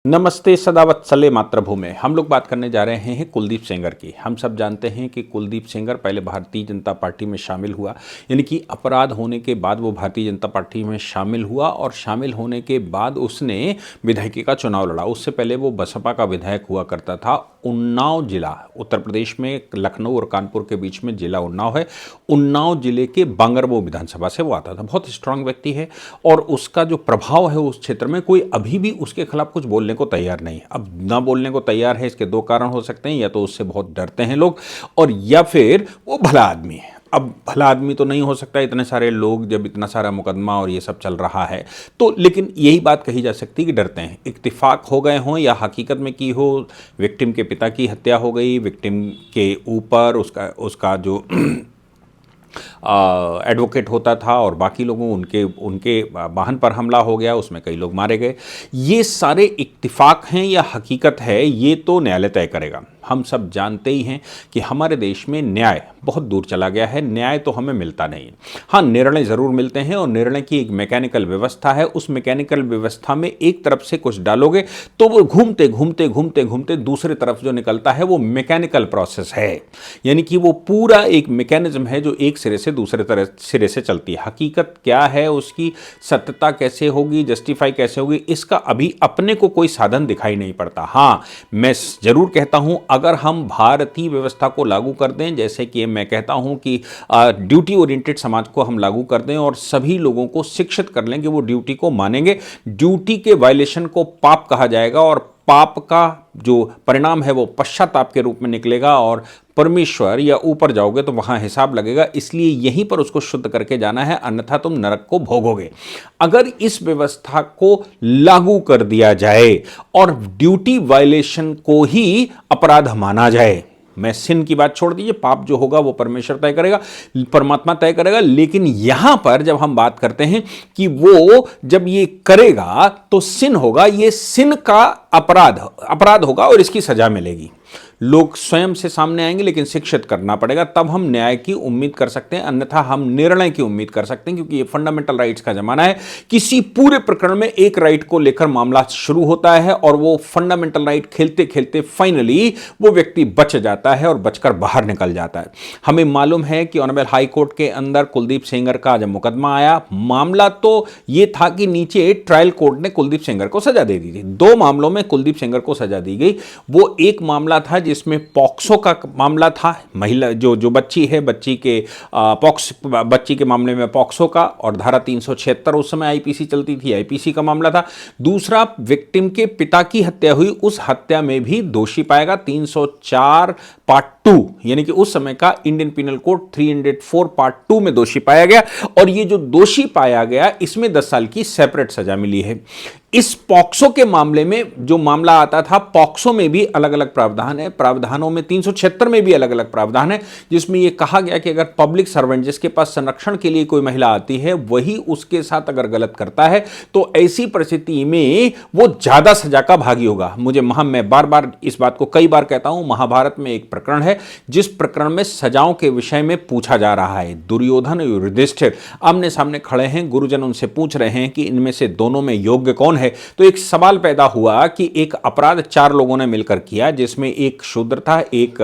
नमस्ते सदावत्सले मातृभूमि। हम लोग बात करने जा रहे हैं कुलदीप सेंगर की। हम सब जानते हैं कि कुलदीप सेंगर पहले भारतीय जनता पार्टी में शामिल हुआ, यानी कि अपराध होने के बाद वो भारतीय जनता पार्टी में शामिल हुआ और शामिल होने के बाद उसने विधायकी का चुनाव लड़ा। उससे पहले वो बसपा का विधायक हुआ करता था। उन्नाव जिला उत्तर प्रदेश में लखनऊ और कानपुर के बीच में जिला उन्नाव है। उन्नाव जिले के बांगरमऊ विधानसभा से वो आता था। बहुत स्ट्रांग व्यक्ति है और उसका जो प्रभाव है उस क्षेत्र में, कोई अभी भी उसके खिलाफ कुछ बोलने को तैयार नहीं। अब ना बोलने को तैयार है, इसके दो कारण हो सकते हैं, या तो उससे बहुत डरते हैं लोग और या फिर वो भला आदमी है। अब भला आदमी तो नहीं हो सकता, इतने सारे लोग, जब इतना सारा मुकदमा और ये सब चल रहा है तो, लेकिन यही बात कही जा सकती है कि डरते हैं। इत्तेफाक हो गए हों या हकीकत में की हो, विक्टिम के पिता की हत्या हो गई, विक्टिम के ऊपर उसका जो एडवोकेट होता था और बाकी लोगों उनके वाहन पर हमला हो गया, उसमें कई लोग मारे गए। ये सारे इत्तिफाक हैं या हकीकत है, ये तो न्यायालय तय करेगा। हम सब जानते ही हैं कि हमारे देश में न्याय बहुत दूर चला गया है। न्याय तो हमें मिलता नहीं। हाँ, निर्णय ज़रूर मिलते हैं और निर्णय की एक मैकेनिकल व्यवस्था है। उस मैकेनिकल व्यवस्था में एक तरफ से कुछ डालोगे तो वो घूमते घूमते घूमते घूमते दूसरी तरफ जो निकलता है वो मैकेनिकल प्रोसेस है, यानी कि वो पूरा एक मैकेनिज्म है जो एक सिरे से दूसरे तरह सिरे से चलती है। हकीकत क्या है, उसकी सत्यता कैसे होगी, जस्टिफाई कैसे होगी, इसका अभी अपने को कोई साधन दिखाई नहीं पड़ता। हाँ, मैं जरूर कहता हूं, अगर हम भारतीय व्यवस्था को लागू कर दें, जैसे कि मैं कहता हूं कि ड्यूटी ओरिएंटेड समाज को हम लागू कर दें और सभी लोगों को शिक्षित कर लें कि वो ड्यूटी को मानेंगे, ड्यूटी के वायलेशन को पाप कहा जाएगा और पाप का जो परिणाम है वो पश्चाताप के रूप में निकलेगा और परमेश्वर या ऊपर जाओगे तो वहां हिसाब लगेगा। इसलिए यहीं पर उसको शुद्ध करके जाना है, अन्यथा तुम नरक को भोगोगे। अगर इस व्यवस्था को लागू कर दिया जाए और ड्यूटी वायलेशन को ही अपराध माना जाए, मैं सिन की बात छोड़ दीजिए, पाप जो होगा वो परमेश्वर तय करेगा, परमात्मा तय करेगा, लेकिन यहां पर जब हम बात करते हैं कि वो जब ये करेगा तो सिन होगा, ये सिन का अपराध होगा और इसकी सजा मिलेगी। लोग स्वयं से सामने आएंगे, लेकिन शिक्षित करना पड़ेगा, तब हम न्याय की उम्मीद कर सकते हैं, अन्यथा हम निर्णय की उम्मीद कर सकते हैं, क्योंकि ये फंडामेंटल राइट्स का जमाना है। किसी पूरे प्रकरण में एक राइट को लेकर मामला शुरू होता है और वो फंडामेंटल राइट खेलते खेलते फाइनली वो व्यक्ति बच जाता है और बचकर बाहर निकल जाता है। हमें मालूम है कि ऑनरेबल हाई कोर्ट के अंदर कुलदीप सेंगर का जब मुकदमा आया, मामला तो ये था कि नीचे ट्रायल कोर्ट ने कुलदीप सेंगर को सजा दे दी थी। दो मामलों में कुलदीप सेंगर को सजा दी गई। वो एक मामला था जिसमें पॉक्सो का मामला था, महिला जो बच्ची है, बच्ची के मामले में पॉक्सो का, और धारा 376 उस समय आईपीसी चलती थी, आईपीसी का मामला था। दूसरा, विक्टिम के पिता की हत्या हुई, उस हत्या में भी दोषी पाएगा 304 पार्ट 2, यानी कि उस समय का इंडियन पिनल कोड 304 पार्ट 2 में दोषी पाया गया और ये जो दोषी पाया गया इसमें 10 साल की सेपरेट सजा मिली है। इस पॉक्सो के मामले में जो मामला आता था, पॉक्सो में भी अलग अलग प्रावधान है, प्रावधानों में 376 में भी अलग अलग प्रावधान है, जिसमें यह कहा गया कि अगर पब्लिक सर्वेंट जिसके पास संरक्षण के लिए कोई महिला आती है वही उसके साथ अगर गलत करता है तो ऐसी परिस्थिति में वो ज्यादा सजा का भागी होगा। मैं बार बार इस बात को कई बार कहता हूं, महाभारत में एक प्रकरण है जिस प्रकरण में सजाओं के विषय में पूछा जा रहा है। दुर्योधन और युधिष्ठिर आमने सामने खड़े हैं, गुरुजन उनसे पूछ रहे हैं कि इनमें से दोनों में योग्य कौन है। तो एक सवाल पैदा हुआ कि एक अपराध 4 लोगों ने मिलकर किया, जिसमें एक शूद्र था, एक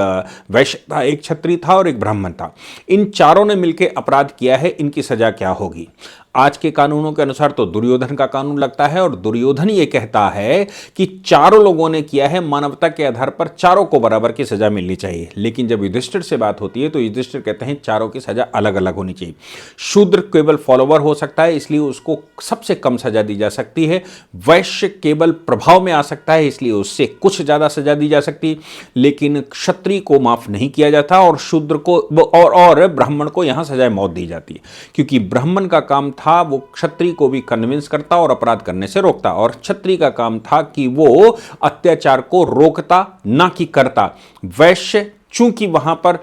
वैश्य था, एक क्षत्रिय था और एक ब्राह्मण था। इन चारों ने मिलकर अपराध किया है, इनकी सजा क्या होगी? आज के कानूनों के अनुसार तो दुर्योधन का कानून लगता है और दुर्योधन ये कहता है कि चारों लोगों ने किया है, मानवता के आधार पर चारों को बराबर की सजा मिलनी चाहिए। लेकिन जब युधिष्ठिर से बात होती है तो युधिष्ठिर कहते हैं चारों की सजा अलग अलग होनी चाहिए। शूद्र केवल फॉलोवर हो सकता है, इसलिए उसको सबसे कम सजा दी जा सकती है। वैश्य केवल प्रभाव में आ सकता है, इसलिए उससे कुछ ज्यादा सजा दी जा सकती है, लेकिन क्षत्रिय को माफ नहीं किया जाता और शूद्र को और ब्राह्मण को यहां सजाए मौत दी जाती है, क्योंकि ब्राह्मण का काम था वो क्षत्रिय को भी कन्विंस करता और अपराध करने से रोकता, और क्षत्रिय का काम था कि वो अत्याचार को रोकता ना कि करता। वैश्य चूंकि वहां पर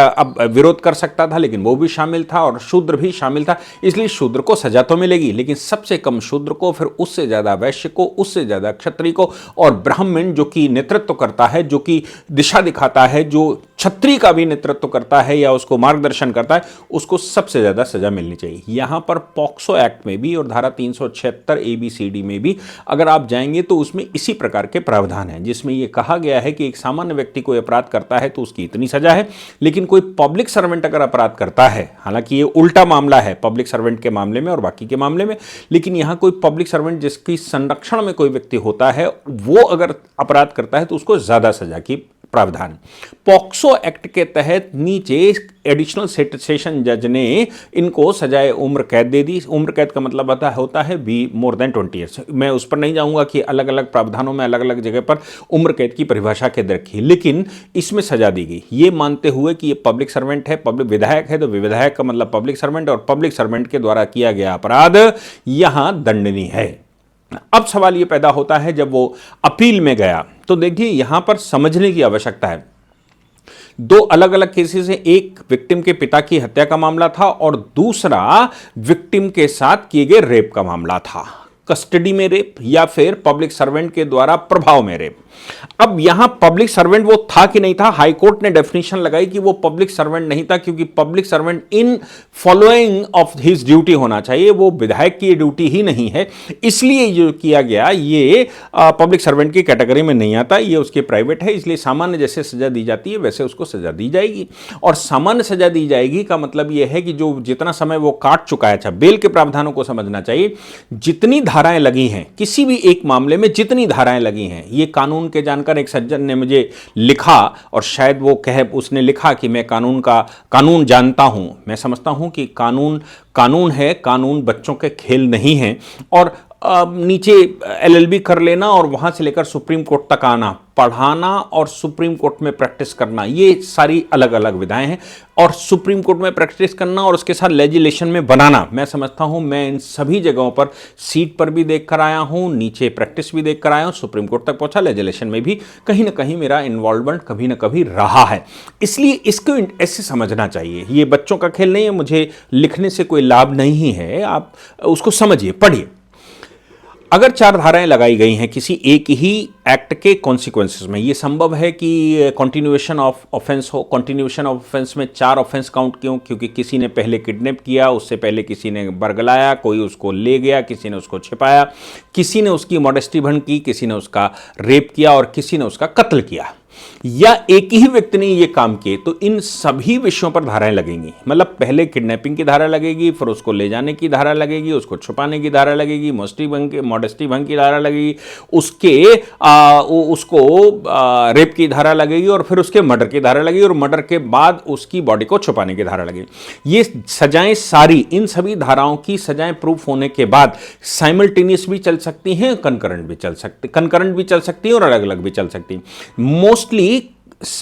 अब विरोध कर सकता था, लेकिन वो भी शामिल था और शूद्र भी शामिल था, इसलिए शूद्र को सजा तो मिलेगी, लेकिन सबसे कम शूद्र को, फिर उससे ज्यादा वैश्य को, उससे ज्यादा क्षत्रिय को, और ब्राह्मण जो कि नेतृत्व करता है, जो कि दिशा दिखाता है, जो छतरी का भी नेतृत्व करता है या उसको मार्गदर्शन करता है, उसको सबसे ज्यादा सजा मिलनी चाहिए। यहां पर पॉक्सो एक्ट में भी और धारा 376 ABCD में भी अगर आप जाएंगे तो उसमें इसी प्रकार के प्रावधान हैं, जिसमें यह कहा गया है कि एक सामान्य व्यक्ति कोई अपराध करता है तो उसकी इतनी सजा है, लेकिन कोई पब्लिक सर्वेंट अगर अपराध करता है, हालांकि ये उल्टा मामला है पब्लिक सर्वेंट के मामले में और बाकी के मामले में, लेकिन यहां कोई पब्लिक सर्वेंट जिसकी संरक्षण में कोई व्यक्ति होता है वो अगर अपराध करता है तो उसको ज्यादा सजा की प्रावधान। पॉक्सो एक्ट के तहत नीचे एडिशनल सेशन जज ने इनको सजाए उम्र कैद दे दी। उम्र कैद का मतलब होता है बी मोर देन 20 ईयर्स। मैं उस पर नहीं जाऊंगा कि अलग अलग प्रावधानों में अलग अलग जगह पर उम्र कैद की परिभाषा कैद रखी, लेकिन इसमें सजा दी गई ये मानते हुए कि ये पब्लिक सर्वेंट है, पब्लिक विधायक है तो विधायक का मतलब पब्लिक सर्वेंट, और पब्लिक सर्वेंट के द्वारा किया गया अपराध यहां दंडनीय है। अब सवाल यह पैदा होता है जब वो अपील में गया, तो देखिए यहां पर समझने की आवश्यकता है। दो अलग अलग केसेस हैं, एक विक्टिम के पिता की हत्या का मामला था और दूसरा विक्टिम के साथ किए गए रेप का मामला था, कस्टडी में रेप या फिर पब्लिक सर्वेंट के द्वारा प्रभाव में रेप। अब यहां पब्लिक सर्वेंट वो था कि नहीं था, हाई कोर्ट ने डेफिनेशन लगाई कि वो पब्लिक सर्वेंट नहीं था, क्योंकि public servant in following of his duty होना चाहिए, वो विधायक की ड्यूटी ही नहीं है, इसलिए जो किया गया ये पब्लिक सर्वेंट की कैटेगरी में नहीं आता, ये उसकी प्राइवेट है, इसलिए सामान्य जैसे सजा दी जाती है वैसे उसको सजा दी जाएगी। और सामान्य सजा दी जाएगी का मतलब यह है कि जो जितना समय वो काट चुका है, अच्छा बेल के प्रावधानों को समझना चाहिए, जितनी धाराएं लगी हैं किसी भी एक मामले में, जितनी धाराएं लगी हैं, ये कानून के जानकर एक सज्जन ने मुझे लिखा और शायद वो उसने लिखा कि मैं कानून जानता हूं। मैं समझता हूं कि कानून है, कानून बच्चों के खेल नहीं है, और नीचे LLB कर लेना और वहां से लेकर सुप्रीम कोर्ट तक आना, पढ़ाना और सुप्रीम कोर्ट में प्रैक्टिस करना, ये सारी अलग अलग विधाएं हैं। और सुप्रीम कोर्ट में प्रैक्टिस करना और उसके साथ लेजिस्लेशन में बनाना, मैं समझता हूं मैं इन सभी जगहों पर सीट पर भी देख कर आया हूं, नीचे प्रैक्टिस भी देख कर आया हूं, सुप्रीम कोर्ट तक पहुंचा, लेजिस्लेशन में भी कहीं ना कहीं मेरा इन्वॉल्वमेंट कभी ना कभी रहा है, इसलिए इसको ऐसे समझना चाहिए। ये बच्चों का खेल नहीं है, मुझे लिखने से कोई लाभ नहीं है, आप उसको समझिए, पढ़िए। अगर 4 धाराएं लगाई गई हैं किसी एक ही एक्ट के कॉन्सिक्वेंसेस में, यह संभव है कि कंटिन्यूएशन ऑफ ऑफेंस हो। कंटिन्यूएशन ऑफ ऑफेंस में 4 ऑफेंस काउंट क्यों? क्योंकि किसी ने पहले किडनैप किया, उससे पहले किसी ने बरगलाया, कोई उसको ले गया, किसी ने उसको छिपाया, किसी ने उसकी मॉडेस्टी भंग की, किसी ने उसका रेप किया और किसी ने उसका कत्ल किया, या एक ही व्यक्ति ने ये काम किए, तो इन सभी विषयों पर धाराएं लगेंगी। मतलब पहले किडनैपिंग की धारा लगेगी, फिर उसको ले जाने की धारा लगेगी, उसको छुपाने की धारा लगेगी, मॉडेस्टी भंग की धारा लगेगी, उसको रेप की धारा लगेगी और फिर उसके मर्डर की धारा लगेगी और मर्डर के बाद उसकी बॉडी को छुपाने की धारा लगेगी। ये सजाएं सारी, इन सभी धाराओं की सजाएं प्रूफ होने के बाद साइमल्टेनियस भी चल सकती हैं, कंकरेंट भी चल सकती हैं और अलग अलग भी चल सकती हैं। मोस्टली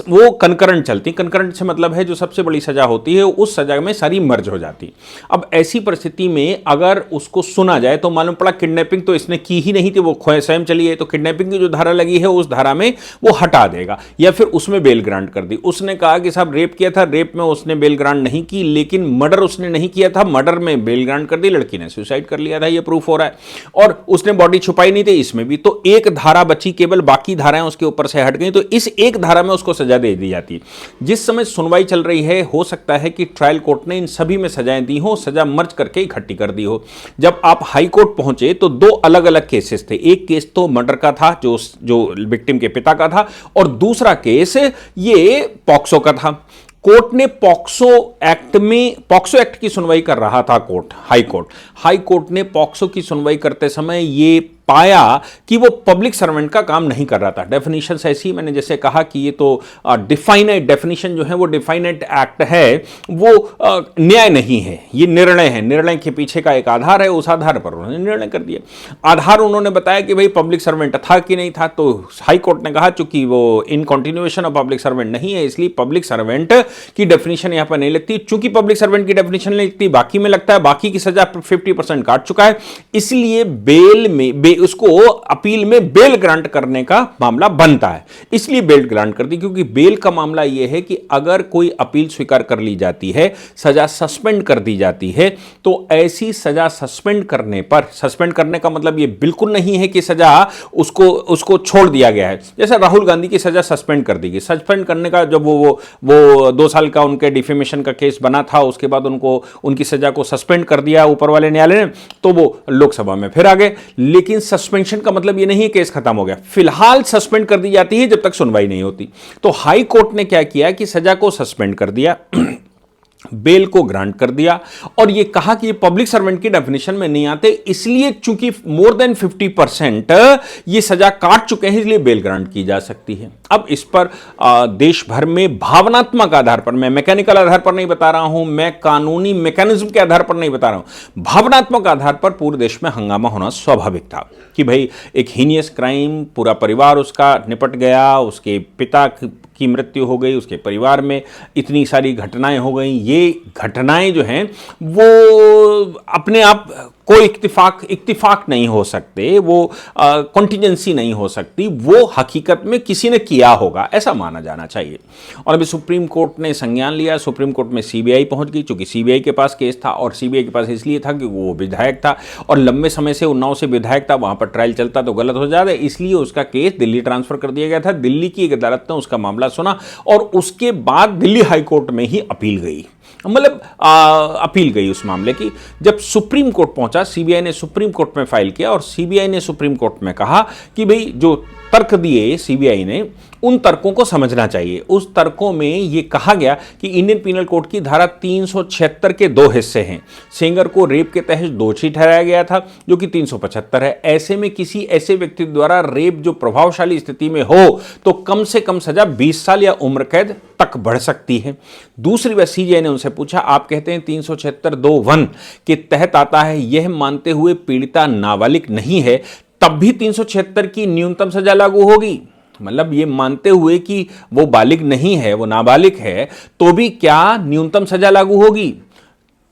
वो कंकरेंट चलती। कंकरेंट से मतलब है जो सबसे बड़ी सजा होती है उस सजा में सारी मर्ज हो जाती। अब ऐसी परिस्थिति में अगर उसको सुना जाए तो मालूम पड़ा किडनैपिंग तो इसने की ही नहीं थी, वो स्वयं चली है, तो किडनैपिंग की जो धारा लगी है उस धारा में वो हटा देगा या फिर उसमें बेल ग्रांट कर दी। उसने कहा कि साहब रेप किया था, रेप में उसने बेल ग्रांट नहीं की, लेकिन मर्डर उसने नहीं किया था, मर्डर में बेल ग्रांट कर दी, लड़की ने सुसाइड कर लिया था, ये प्रूफ हो रहा है, और उसने बॉडी छुपाई नहीं थी, इसमें भी। तो एक धारा बची केवल, बाकी धाराएं उसके ऊपर से हट गई, तो इस एक धारा में को सजा दे दी जाती। जिस समय सुनवाई चल रही है हो सकता है कि ट्रायल कोर्ट ने इन सभी में सजाएं दी हो, सजा मर्ज करके इकट्ठी कर दी हो। जब आप हाई कोर्ट पहुंचे तो 2 अलग अलग केसेस थे। एक केस तो मर्डर का था जो विक्टिम के पिता का था, और दूसरा केस ये पॉक्सो का था। कोर्ट ने पॉक्सो एक्ट की सुनवाई कर रहा था हाई कोर्ट ने पॉक्सो की सुनवाई करते समय ये पाया कि वो पब्लिक सर्वेंट का काम नहीं कर रहा था। डेफिनेशन ऐसी, मैंने जैसे कहा कि ये तो डिफाइनाइट डेफिनेशन जो है वो डिफाइनाइट एक्ट है, वो न्याय नहीं है, ये निर्णय है। निर्णय के पीछे का एक आधार है, उस आधार पर उन्होंने निर्णय कर दिया। आधार उन्होंने बताया कि भाई पब्लिक सर्वेंट था कि नहीं था, तो हाई कोर्ट ने कहा चूंकि वो in continuation of public servant नहीं है, इसलिए पब्लिक सर्वेंट की डेफिनेशन यहां पर नहीं लगती। चूंकि पब्लिक सर्वेंट की डेफिनेशन नहीं लगती, बाकी में लगता है, बाकी की सजा 50% काट चुका है, इसलिए उसको अपील में बेल ग्रांट करने का मामला बनता है, इसलिए बेल ग्रांट कर दी, क्योंकि बेल का मामला यह है कि अगर कोई अपील स्वीकार कर ली जाती है, सजा सस्पेंड कर दी जाती है, तो ऐसी सजा सस्पेंड करने पर, सस्पेंड करने का मतलब यह बिल्कुल नहीं है कि सजा उसको छोड़ दिया गया है। जैसे राहुल गांधी की सजा सस्पेंड कर दी गई, सस्पेंड करने का जब वो 2 साल का उनके डिफेमेशन का केस बना था, उसके बाद उनको उनकी सजा को सस्पेंड कर दिया ऊपर वाले न्यायालय ने, तो वो लोकसभा में फिर आ गए। लेकिन सस्पेंशन का मतलब ये नहीं है केस खत्म हो गया, फिलहाल सस्पेंड कर दी जाती है जब तक सुनवाई नहीं होती। तो हाई कोर्ट ने क्या किया कि सजा को सस्पेंड कर दिया, बेल को ग्रांट कर दिया, और यह कहा कि ये पब्लिक सर्वेंट की डेफिनेशन में नहीं आते, इसलिए चूंकि मोर देन 50% ये सजा काट चुके हैं, इसलिए बेल ग्रांट की जा सकती है। अब इस पर देश भर में भावनात्मक आधार पर, मैं मैकेनिकल आधार पर नहीं बता रहा हूं, मैं कानूनी मैकेनिज्म के आधार पर नहीं बता रहा हूं, भावनात्मक आधार पर पूरे देश में हंगामा होना स्वाभाविक था कि भाई एक हीनियस क्राइम, पूरा परिवार उसका निपट गया, उसके पिता की मृत्यु हो गई, उसके परिवार में इतनी सारी घटनाएं हो गई। ये घटनाएं जो हैं वो अपने आप कोई इत्तिफाक नहीं हो सकते, वो कॉन्टिजेंसी नहीं हो सकती, वो हकीकत में किसी ने किया होगा, ऐसा माना जाना चाहिए। और अभी सुप्रीम कोर्ट ने संज्ञान लिया, सुप्रीम कोर्ट में सीबीआई पहुंच गई, चूंकि सीबीआई के पास केस था, और सीबीआई के पास इसलिए था कि वो विधायक था और लंबे समय से उन्नाव से विधायक था, वहां पर ट्रायल चलता तो गलत हो जाता, इसलिए उसका केस दिल्ली ट्रांसफर कर दिया गया था। दिल्ली की एक अदालत ने उसका मामला सुना और उसके बाद दिल्ली हाईकोर्ट में ही अपील गई, मतलब अपील गई उस मामले की। जब सुप्रीम कोर्ट पहुंचा, सीबीआई ने सुप्रीम कोर्ट में फाइल किया और सीबीआई ने सुप्रीम कोर्ट में कहा कि भाई जो तर्क दिए सीबीआई ने, उन तर्कों को समझना चाहिए। उस तर्कों में यह कहा गया कि इंडियन पीनल कोड की धारा 376 के 2 हिस्से हैं। सेंगर को रेप के तहत दोषी ठहराया गया था, जो कि 375 है। ऐसे में किसी ऐसे व्यक्ति द्वारा रेप जो प्रभावशाली स्थिति में हो तो कम से कम सजा 20 साल या उम्र कैद तक बढ़ सकती है। दूसरी बात, सीबीआई ने उनसे पूछा, आप कहते हैं 376(2)(1) के तहत आता है, यह मानते हुए पीड़िता नाबालिग नहीं है, तब भी 376 की न्यूनतम सजा लागू होगी? मतलब ये मानते हुए कि वो बालिग नहीं है, वो नाबालिग है, तो भी क्या न्यूनतम सजा लागू होगी?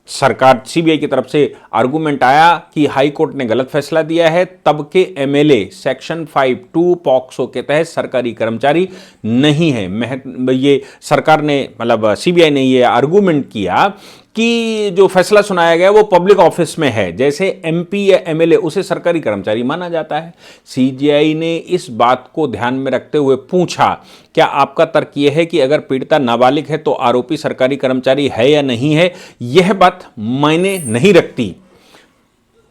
सरकार, सीबीआई की तरफ से आर्गुमेंट आया कि हाई कोर्ट ने गलत फैसला दिया है, तब के एमएलए सेक्शन 5(2) पॉक्सो के तहत सरकारी कर्मचारी नहीं है। ये सरकार ने, मतलब सीबीआई ने ये आर्गुमेंट किया कि जो फैसला सुनाया गया वो पब्लिक ऑफिस में है, जैसे एमपी या एमएलए, उसे सरकारी कर्मचारी माना जाता है। सीबीआई ने इस बात को ध्यान में रखते हुए पूछा, क्या आपका तर्क यह है कि अगर पीड़िता नाबालिग है तो आरोपी सरकारी कर्मचारी है या नहीं है? यह बात मायने नहीं रखती।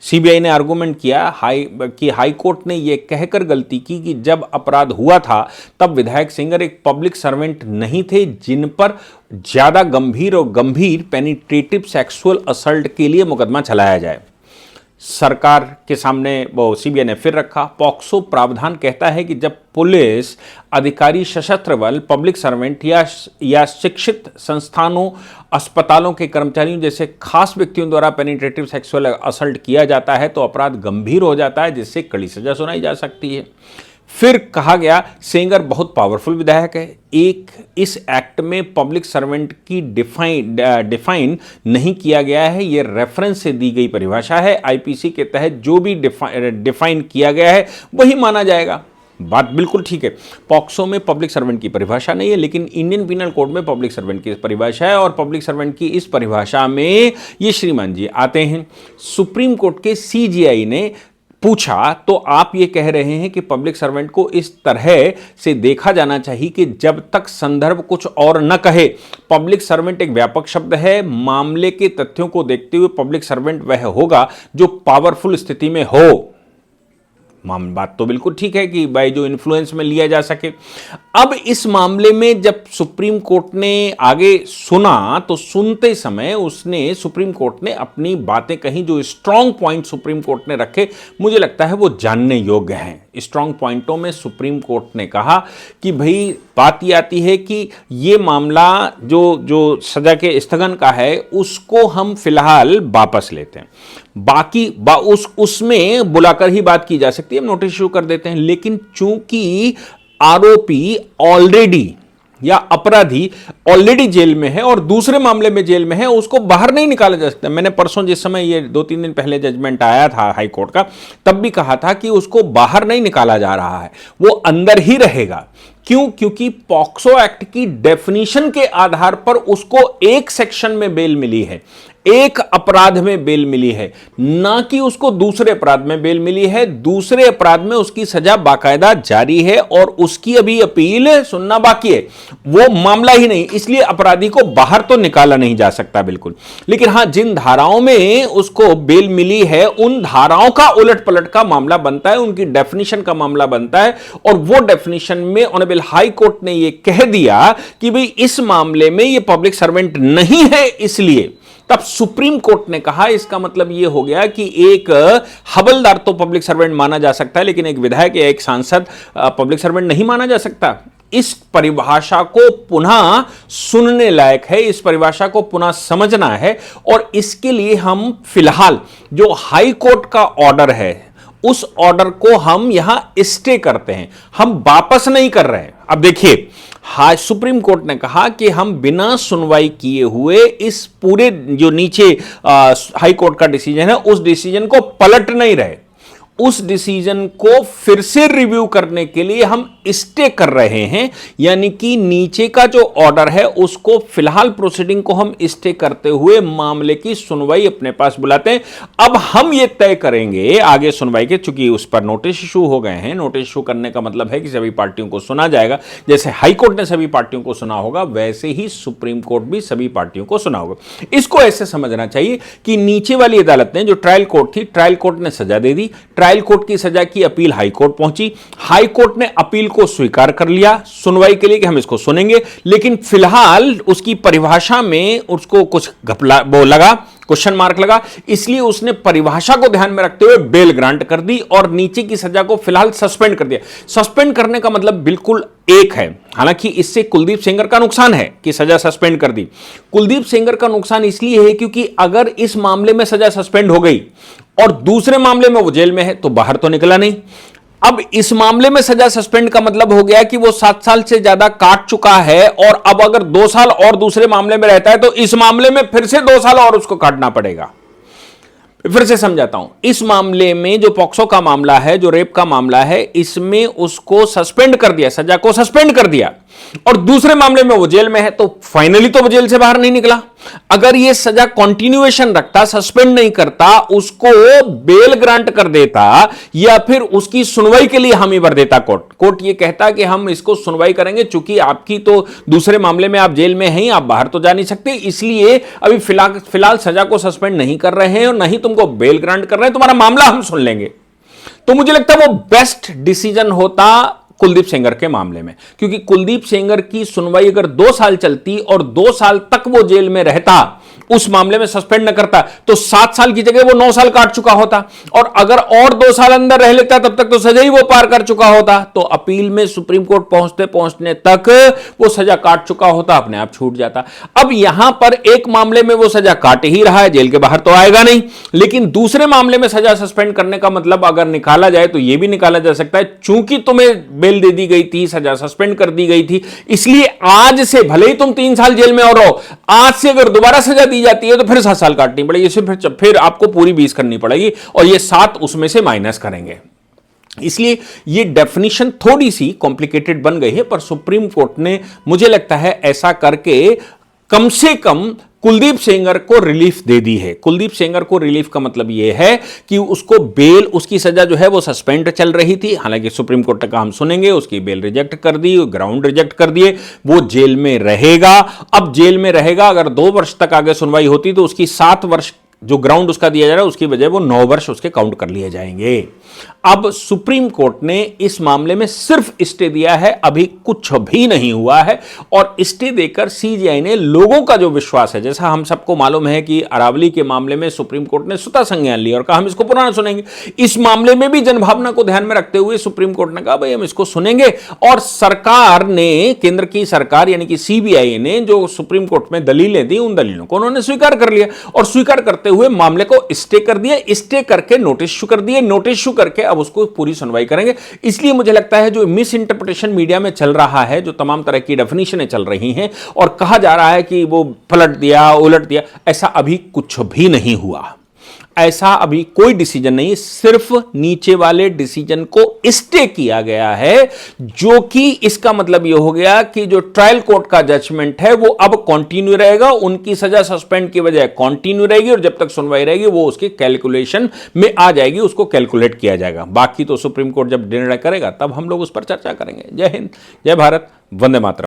सीबीआई ने आर्गुमेंट किया हाई कोर्ट ने यह कहकर गलती की कि जब अपराध हुआ था तब विधायक सेंगर एक पब्लिक सर्वेंट नहीं थे जिन पर ज्यादा गंभीर पेनिट्रेटिव सेक्सुअल असल्ट के लिए मुकदमा चलाया जाए। सरकार के सामने वो सीबीआई ने फिर रखा, पॉक्सो प्रावधान कहता है कि जब पुलिस अधिकारी, सशस्त्र बल, पब्लिक सर्वेंट या शिक्षित संस्थानों, अस्पतालों के कर्मचारियों जैसे खास व्यक्तियों द्वारा पेनिट्रेटिव सेक्सुअल असल्ट किया जाता है तो अपराध गंभीर हो जाता है, जिससे कड़ी सजा सुनाई जा सकती है। फिर कहा गया, सेंगर बहुत पावरफुल विधायक है। एक, इस एक्ट में पब्लिक सर्वेंट की डिफाइन नहीं किया गया है, यह रेफरेंस से दी गई परिभाषा है। आईपीसी के तहत जो भी डिफाइन किया गया है वही माना जाएगा। बात बिल्कुल ठीक है। पॉक्सो में पब्लिक सर्वेंट की परिभाषा नहीं है, लेकिन इंडियन पीनल कोड में पब्लिक सर्वेंट की परिभाषा है, और पब्लिक सर्वेंट की इस परिभाषा में ये श्रीमान जी आते हैं। सुप्रीम कोर्ट के सीजीआई ने पूछा, तो आप ये कह रहे हैं कि पब्लिक सर्वेंट को इस तरह से देखा जाना चाहिए कि जब तक संदर्भ कुछ और न कहे। पब्लिक सर्वेंट एक व्यापक शब्द है, मामले के तथ्यों को देखते हुए पब्लिक सर्वेंट वह होगा जो पावरफुल स्थिति में हो। बात तो बिल्कुल ठीक है कि भाई जो इन्फ्लुएंस में लिया जा सके। अब इस मामले में जब सुप्रीम कोर्ट ने आगे सुना तो सुनते समय सुप्रीम कोर्ट ने अपनी बातें कहीं, जो स्ट्रांग पॉइंट सुप्रीम कोर्ट ने रखे, मुझे लगता है वो जानने योग्य हैं। स्ट्रांग पॉइंटों में सुप्रीम कोर्ट ने कहा कि भाई बात ये आती है कि ये मामला जो सजा के स्थगन का है उसको हम फिलहाल वापस लेते हैं, बाकी उसमें बुलाकर ही बात की जा सकती है, हम नोटिस इशू कर देते हैं। लेकिन चूंकि आरोपी ऑलरेडी या अपराधी ऑलरेडी जेल में है और दूसरे मामले में जेल में है, उसको बाहर नहीं निकाला जा सकता। मैंने परसों जिस समय ये 2-3 दिन पहले जजमेंट आया था हाई कोर्ट का, तब भी कहा था कि उसको बाहर नहीं निकाला जा रहा है, वो अंदर ही रहेगा। क्यों? क्योंकि पॉक्सो एक्ट की डेफिनेशन के आधार पर उसको एक सेक्शन में बेल मिली है, एक अपराध में बेल मिली है, ना कि उसको दूसरे अपराध में बेल मिली है। दूसरे अपराध में उसकी सजा बाकायदा जारी है और उसकी अभी अपील सुनना बाकी है, वो मामला ही नहीं, इसलिए अपराधी को बाहर तो निकाला नहीं जा सकता बिल्कुल। लेकिन हां, जिन धाराओं में उसको बेल मिली है उन धाराओं का उलट पलट का मामला बनता है, उनकी डेफिनेशन का मामला बनता है। और वो डेफिनेशन में ऑनरेबल हाई कोर्ट ने यह कह दिया कि भाई इस मामले में यह पब्लिक सर्वेंट नहीं है, इसलिए तब सुप्रीम कोर्ट ने कहा इसका मतलब यह हो गया कि एक हवलदार तो पब्लिक सर्वेंट माना जा सकता है, लेकिन एक विधायक या एक सांसद पब्लिक सर्वेंट नहीं माना जा सकता। इस परिभाषा को पुनः सुनने लायक है, इस परिभाषा को पुनः समझना है, और इसके लिए हम फिलहाल जो हाई कोर्ट का ऑर्डर है उस ऑर्डर को हम यहां स्टे करते हैं, हम वापस नहीं कर रहे हैं। अब देखिए, सुप्रीम कोर्ट ने कहा कि हम बिना सुनवाई किए हुए इस पूरे जो नीचे हाई कोर्ट का डिसीजन है उस डिसीजन को पलट नहीं रहे, उस डिसीजन को फिर से रिव्यू करने के लिए हम स्टे कर रहे हैं। यानी कि नीचे का जो ऑर्डर है उसको फिलहाल प्रोसीडिंग को हम स्टे करते हुए मामले की सुनवाई अपने पास बुलाते हैं। अब हम ये तय करेंगे आगे सुनवाई के, चूंकि उस पर नोटिस इशू हो गए हैं, नोटिस इशू करने का मतलब है कि सभी पार्टियों को सुना जाएगा। जैसे हाई कोर्ट ने सभी पार्टियों को सुना होगा, वैसे ही सुप्रीम कोर्ट भी सभी पार्टियों को सुना होगा। इसको ऐसे समझना चाहिए कि नीचे वाली अदालत ने, जो ट्रायल कोर्ट थी, ट्रायल कोर्ट ने सजा दे दी, ट्रायल कोर्ट की सजा की अपील हाई कोर्ट पहुंची, हाई कोर्ट ने अपील को स्वीकार कर लिया सुनवाई के लिए कि हम इसको सुनेंगे, लेकिन फिलहाल उसकी परिभाषा में उसको कुछ घपला वो लगा, क्वेश्चन मार्क लगा, इसलिए उसने परिभाषा को ध्यान में रखते हुए बेल ग्रांट कर दी और नीचे की सजा को फिलहाल सस्पेंड कर दिया। सस्पेंड करने का मतलब बिल्कुल एक है, हालांकि इससे कुलदीप सेंगर का नुकसान है कि सजा सस्पेंड कर दी। कुलदीप सेंगर का नुकसान इसलिए है क्योंकि अगर इस मामले में सजा सस्पेंड हो गई और दूसरे मामले में वो जेल में है तो बाहर तो निकला नहीं। अब इस मामले में सजा सस्पेंड का मतलब हो गया कि वो 7 साल से ज्यादा काट चुका है, और अब अगर 2 साल और दूसरे मामले में रहता है तो इस मामले में फिर से 2 साल और उसको काटना पड़ेगा। फिर से समझाता हूं, इस मामले में जो पॉक्सो का मामला है, जो रेप का मामला है, इसमें उसको सस्पेंड कर दिया, सजा को सस्पेंड कर दिया, और दूसरे मामले में वो जेल में है तो फाइनली तो वो जेल से बाहर नहीं निकला। अगर ये सजा कंटिन्यूएशन रखता, सस्पेंड नहीं करता, उसको बेल ग्रांट कर देता या फिर उसकी सुनवाई के लिए हामी भर देता कोर्ट ये कहता कि हम इसको सुनवाई करेंगे, चूंकि आपकी तो दूसरे मामले में आप जेल में हैं, आप बाहर तो जा नहीं सकते, इसलिए अभी फिलहाल सजा को सस्पेंड नहीं कर रहे हैं और नहीं तुमको बेल ग्रांट कर रहे हैं, तुम्हारा मामला हम सुन लेंगे। तो मुझे लगता है वो बेस्ट डिसीजन होता कुलदीप सेंगर के मामले में, क्योंकि कुलदीप सेंगर की सुनवाई अगर 2 साल चलती और 2 साल तक वो जेल में रहता, उस मामले में सस्पेंड न करता, तो 7 साल की जगह वो 9 साल काट चुका होता, और अगर और 2 साल अंदर रह लेता तब तक तो सजा ही वो पार कर चुका होता। तो अपील में सुप्रीम कोर्ट पहुंचने तक वो सजा काट चुका होता, अपने आप छूट जाता। अब यहां पर एक मामले में वो सजा काट ही रहा है, जेल के बाहर तो आएगा नहीं, लेकिन दूसरे मामले में सजा सस्पेंड करने का मतलब अगर निकाला जाए तो यह भी निकाला जा सकता है, चूंकि तुम्हें बेल दे दी गई थी, सजा सस्पेंड कर दी गई थी, इसलिए आज से भले ही तुम 3 साल जेल में और रहो, आज से अगर दोबारा सजा दी जाती है तो फिर 7 साल काटनी पड़ेगी, फिर आपको पूरी 20 करनी पड़ेगी, और ये 7 उसमें से माइनस करेंगे। इसलिए ये डेफिनेशन थोड़ी सी कॉम्प्लिकेटेड बन गई है, पर सुप्रीम कोर्ट ने मुझे लगता है ऐसा करके कम से कम कुलदीप सेंगर को रिलीफ दे दी है। कुलदीप सेंगर को रिलीफ का मतलब यह है कि उसको बेल, उसकी सजा जो है वो सस्पेंड चल रही थी, हालांकि सुप्रीम कोर्ट का हम सुनेंगे, उसकी बेल रिजेक्ट कर दी, ग्राउंड रिजेक्ट कर दिए, वो जेल में रहेगा। अब जेल में रहेगा, अगर 2 वर्ष तक आगे सुनवाई होती तो उसकी 7 वर्ष जो ग्राउंड उसका दिया जा रहा है उसकी बजाय वो 9 वर्ष उसके काउंट कर लिए जाएंगे। अब सुप्रीम कोर्ट ने इस मामले में सिर्फ स्टे दिया है, अभी कुछ भी नहीं हुआ है, और स्टे देकर सीजीआई ने लोगों का जो विश्वास है, जैसा हम सबको मालूम है कि अरावली के मामले में सुप्रीम कोर्ट ने स्वतः संज्ञान लिया और कहा हम इसको पुनः सुनेंगे, इस मामले में भी जनभावना को ध्यान में रखते हुए सुप्रीम कोर्ट ने कहा भाई हम इसको सुनेंगे, और सरकार ने, केंद्र की सरकार यानी कि सीबीआई ने जो सुप्रीम कोर्ट में दलीलें दी, उन दलीलों को उन्होंने स्वीकार कर लिया, और स्वीकार करते हुए मामले को स्टे कर दिया, स्टे करके नोटिस इशू कर दिए, नोटिस इशू करके अब उसको पूरी सुनवाई करेंगे। इसलिए मुझे लगता है जो मिस इंटरप्रिटेशन मीडिया में चल रहा है, जो तमाम तरह की डेफिनेशनें चल चल रही हैं और कहा जा रहा है कि वो पलट दिया, उलट दिया। ऐसा अभी कुछ भी नहीं हुआ, ऐसा अभी कोई डिसीजन नहीं, सिर्फ नीचे वाले डिसीजन को स्टे किया गया है, जो कि इसका मतलब यह हो गया कि जो ट्रायल कोर्ट का जजमेंट है वो अब कंटिन्यू रहेगा, उनकी सजा सस्पेंड की बजाय कंटिन्यू रहेगी और जब तक सुनवाई रहेगी वो उसके कैलकुलेशन में आ जाएगी, उसको कैलकुलेट किया जाएगा। बाकी तो सुप्रीम कोर्ट जब निर्णय करेगा तब हम लोग उस पर चर्चा करेंगे। जय हिंद, जय भारत, वंदे मातरम।